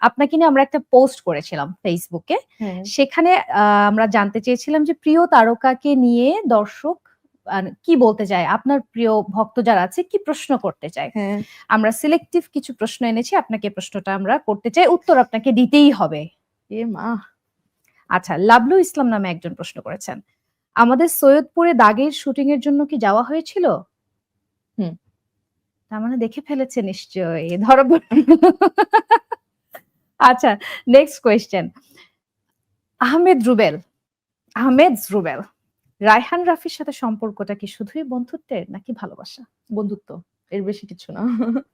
আপনাকে নিয়ে আমরা একটা পোস্ট করেছিলাম ফেসবুকে। সেখানে আমরা জানতে চেয়েছিলাম যে প্রিয় তারকাকে নিয়ে দর্শক কি বলতে চায়? আপনার প্রিয় ভক্ত যারা আছে কি প্রশ্ন করতে চায়? আমরা সিলেক্টিভ কিছু প্রশ্ন এনেছি। আপনাকে প্রশ্নটা আমরা করতে চাই। উত্তর আপনাকে দিতেই হবে। এ মা! আচ্ছা, লাবলু ইসলাম নামে একজন প্রশ্ন করেছেন। আমাদের সৈয়দপুরে দাগের শুটিং এর জন্য কি যাওয়া হয়েছিল? তার মানে দেখে ফেলেছে নিশ্চয়ই। ধরা আচ্ছা, নেক্সট কোয়েশ্চেন। আহমেদ রুবেল রায়হান রাফির সাথে সম্পর্কটা কি শুধুই বন্ধুত্বের নাকি ভালোবাসা? বন্ধুত্ব, এর বেশি কিছু না।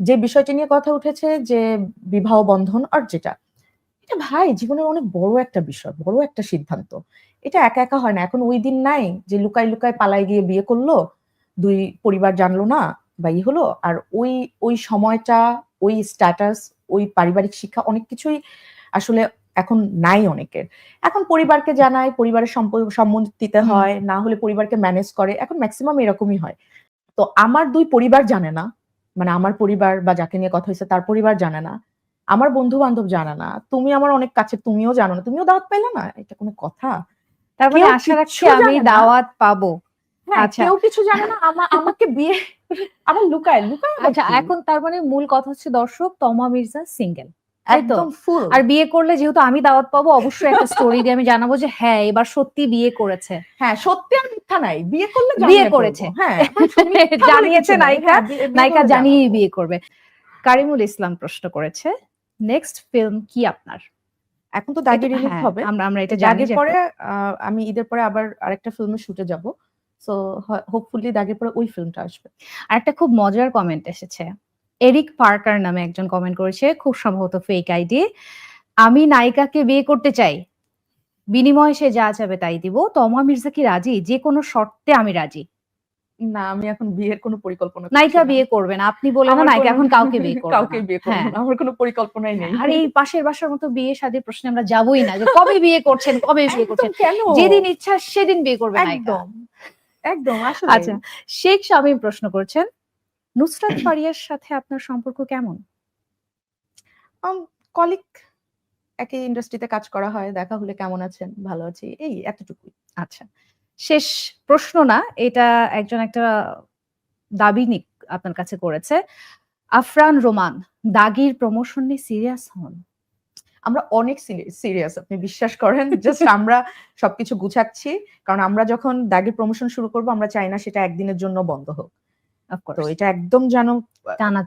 যে বিষয়টি নিয়ে কথা উঠেছে যে বিবাহ বন্ধন আর যেটা, এটা ভাই জীবনের অনেক বড় একটা বিষয়, বড় একটা সিদ্ধান্ত। এটা একা একা হয় না। এখন ওই দিন নাই যে লুকায় লুকায় পালায় গিয়ে বিয়ে করলো, 2 পরিবার জানলো না বা হলো। আর ওই সময়টা, ওই স্ট্যাটাস, ওই পারিবারিক শিক্ষা অনেক কিছুই আসলে এখন নাই অনেকের। এখন পরিবারকে জানায়, পরিবারের সম্মতিতে হয়, না হলে পরিবারকে ম্যানেজ করে। এখন ম্যাক্সিমাম এরকমই হয়। তো আমার 2 পরিবার জানে না। মানে আমার পরিবার বা যাকে নিয়ে কথা হইছে তার পরিবার জানে না। আমার বন্ধু-বান্ধব জানে না। তুমি আমার অনেক কাছের, তুমিও জানো না। তুমিও দাওয়াত পাইলা না? এটা কোনো কথা? তার মানে আশা রাখছি আমি দাওয়াত পাবো। আচ্ছা, কেউ কিছু জানে না। আমাকে বিয়ে আমার লুকায় আচ্ছা, এখন তার মানে মূল কথা হচ্ছে দর্শক তমা মির্জা সিঙ্গেল। একদম ফুল। আর বিয়ে করলে যেহেতু আমি দাওয়াত পাবো অবশ্যই একটা স্টোরি দিয়ে আমি জানাবো যে হ্যাঁ এবার সত্যি বিয়ে করেছে। হ্যাঁ, সত্যি আর মিথ্যা নাই। বিয়ে করলে বিয়ে করেছে। হ্যাঁ, জানিয়েছে নায়িকা জানিয়েই বিয়ে করবে। কারিমুল ইসলাম প্রশ্ন করেছে, নেক্সট ফিল্ম কি আপনার? এখন তো দাগি রিলিজ হবে। আমরা এটা জানি দাগের পরে আমি ঈদের পরে আবার আরেকটা ফিল্মের শুটে যাব। সো হোপফুলি দাগের পরে ওই ফিল্মটা আসবে। আর একটা খুব মজার কমেন্ট এসেছে। এরিক পার্কার নামে একজন কমেন্ট করেছে, খুব সম্ভবত ফেক আইডি। আমি নায়িকাকে বিয়ে করতে চাই, বিনিময়ে সে যা চাবে তাই দিব। তমা মির্জা কি রাজি? যে কোনো শর্তে আমি রাজি। না, আমি এখন বিয়ের কোনো পরিকল্পনা করছি না। নায়িকা বিয়ে করবে না, আপনি বলেন না নায়িকা এখন কাউকে বিয়ে করবে না। কাউকে বিয়ে করব না, আমার কোনো পরিকল্পনাই নেই। আর এই পাশের বাসার মতো বিয়ে শাদীর প্রশ্নে আমরা যাবই না যে কবে বিয়ে করছেন, কবে বিয়ে করছেন। কেন? যেদিন ইচ্ছা সেদিন বিয়ে করবে নায়িকা। একদম আসলে। আচ্ছা, শেখ শামীম প্রশ্ন করছেন, নুসরাত ফারিয়ার সাথে আপনার সম্পর্ক কেমন? কলিগ, একই ইন্ডাস্ট্রিতে কাজ করা হয়। দেখা হলে কেমন আছেন? ভালো আছি, এই এতটুকুই। আচ্ছা, শেষ প্রশ্ন না, এটা একটা দাবি আপনার কাছে করেছে। আফরান রোমান, দাগির প্রমোশন নিয়ে সিরিয়াস হন? আমরা অনেক সিরিয়াস, আপনি বিশ্বাস করেন। জাস্ট আমরা সবকিছু গুছাচ্ছি। কারণ আমরা যখন দাগের প্রমোশন শুরু করব আমরা চাই না সেটা একদিনের জন্য বন্ধ হোক। তো এটা একদম যেন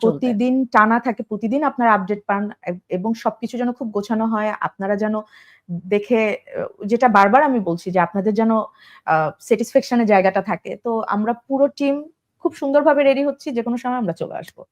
প্রতিদিন টানা থাকে, প্রতিদিন আপনারা আপডেট পান এবং সবকিছু যেন খুব গোছানো হয়। আপনারা যেন দেখে, যেটা বারবার আমি বলছি যে আপনাদের যেন স্যাটিসফ্যাকশনের জায়গাটা থাকে। তো আমরা পুরো টিম খুব সুন্দরভাবে রেডি হচ্ছি, যেকোনো সময় আমরা চলে আসবো।